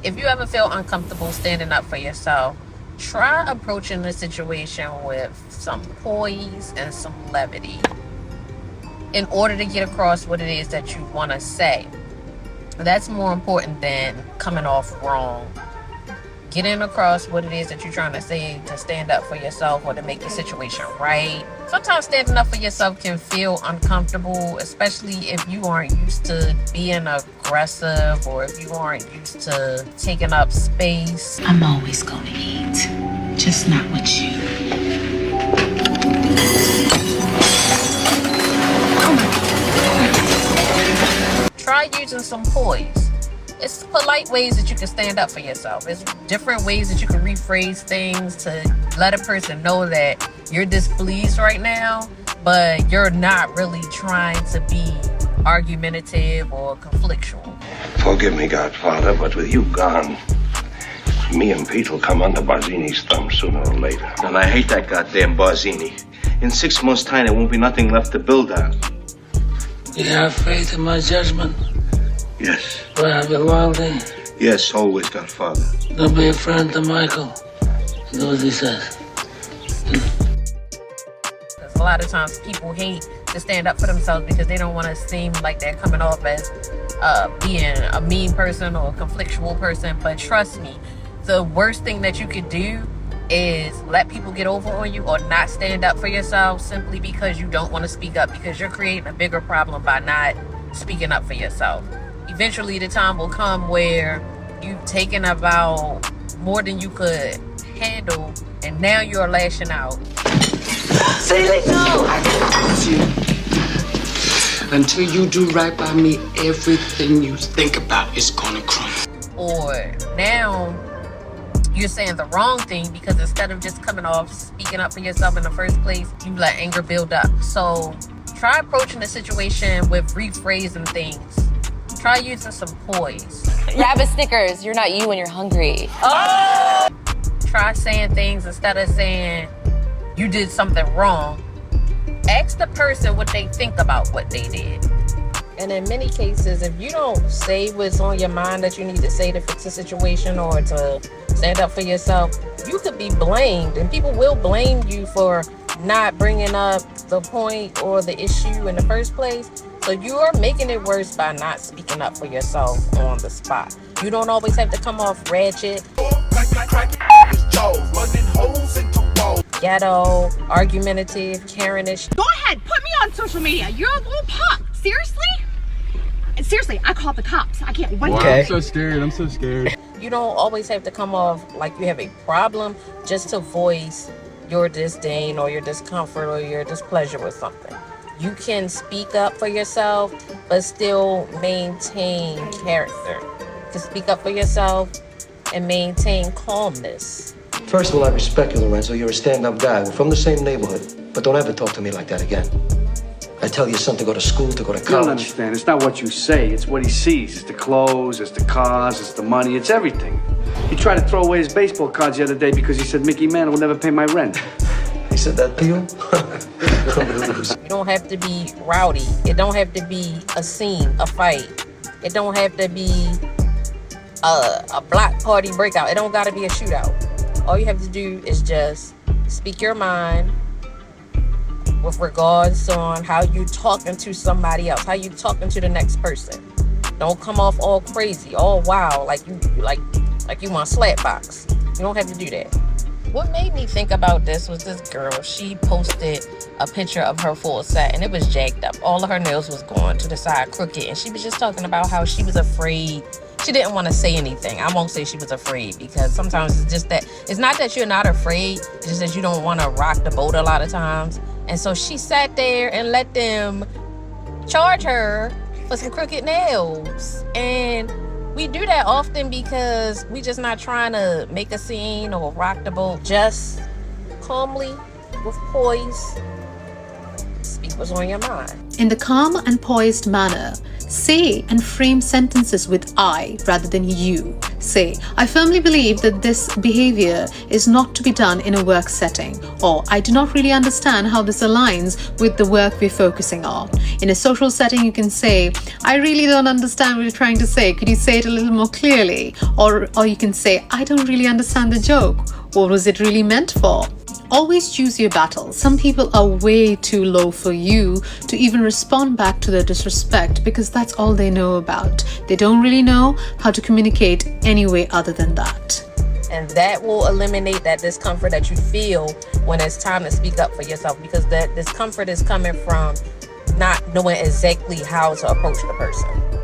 If you ever feel uncomfortable standing up for yourself, try approaching the situation with some poise and some levity in order to get across what it is that you want to say. That's more important than coming off wrong. Getting across what it is that you're trying to say to stand up for yourself or to make the situation right. Sometimes standing up for yourself can feel uncomfortable, especially if you aren't used to being aggressive or if you aren't used to taking up space. I'm always gonna eat, just not with you. Try using some poise. It's polite ways that you can stand up for yourself. It's different ways that you can rephrase things to let a person know that you're displeased right now, but you're not really trying to be argumentative or conflictual. Forgive me, Godfather, but with you gone, me and Pete will come under Barzini's thumb sooner or later. And I hate that goddamn Barzini. In 6 months' time, there won't be nothing left to build on. You have faith in my judgment? Yes. Do I have your loyalty? Yes, always, Godfather. Don't be a friend to Michael. Do as he says. A lot of times people hate to stand up for themselves because they don't want to seem like they're coming off as being a mean person or a conflictual person. But trust me, the worst thing that you could do is let people get over on you or not stand up for yourself simply because you don't want to speak up, because you're creating a bigger problem by not speaking up for yourself. Eventually the time will come where you've taken about more than you could handle and now you're lashing out. Say no! I promise you. Until you do right by me, everything you think about is gonna crumble. Or now you're saying the wrong thing because instead of just coming off speaking up for yourself in the first place, you let anger build up. So try approaching the situation with rephrasing things. Try using some poise. Grab a Snickers. You're not you when you're hungry. Oh! Try saying things instead of saying you did something wrong. Ask the person what they think about what they did. And in many cases, if you don't say what's on your mind that you need to say to fix a situation or to stand up for yourself, you could be blamed, and people will blame you for not bringing up the point or the issue in the first place. So you are making it worse by not speaking up for yourself on the spot. You don't always have to come off ratchet, ghetto, argumentative, Karenish. Go ahead, put me on social media. You're a little punk. Seriously? And seriously, I called the cops. I can't wait. Okay. I'm so scared. You don't always have to come off like you have a problem just to voice your disdain or your discomfort or your displeasure with something. You can speak up for yourself, but still maintain character. You can speak up for yourself and maintain calmness. First of all, I respect you, Lorenzo. You're a stand-up guy. We're from the same neighborhood. But don't ever talk to me like that again. I tell your son to go to school, to go to college. You don't understand. It's not what you say. It's what he sees. It's the clothes, it's the cars, it's the money, it's everything. He tried to throw away his baseball cards the other day because he said Mickey Mantle will never pay my rent. He said that to you? You don't have to be rowdy. It don't have to be a scene, a fight. It don't have to be a block party breakout. It don't got to be a shootout. All you have to do is just speak your mind with regards on how you talking to somebody else, how you talking to the next person. Don't come off all crazy, all wild, like you want slap box. You don't have to do that. What made me think about this was this girl. She posted a picture of her full set and it was jacked up. All of her nails was going to the side crooked, and she was just talking about how she was afraid. She didn't want to say anything. I won't say she was afraid because sometimes it's just that it's not that you're not afraid, it's just that you don't want to rock the boat a lot of times. And so she sat there and let them charge her for some crooked nails. And we do that often because we just not trying to make a scene or rock the boat. Just calmly, with poise, speak what's on your mind. In the calm and poised manner, say and frame sentences with I rather than you. Say, I firmly believe that this behavior is not to be done in a work setting, or I do not really understand how this aligns with the work we're focusing on. In a social setting, you can say, I really don't understand what you're trying to say. Could you say it a little more clearly? Or you can say, I don't really understand the joke. What was it really meant for? Always choose your battles. Some people are way too low for you to even respond back to their disrespect because that's all they know about. They don't really know how to communicate any way other than that. And that will eliminate that discomfort that you feel when it's time to speak up for yourself, because that discomfort is coming from not knowing exactly how to approach the person.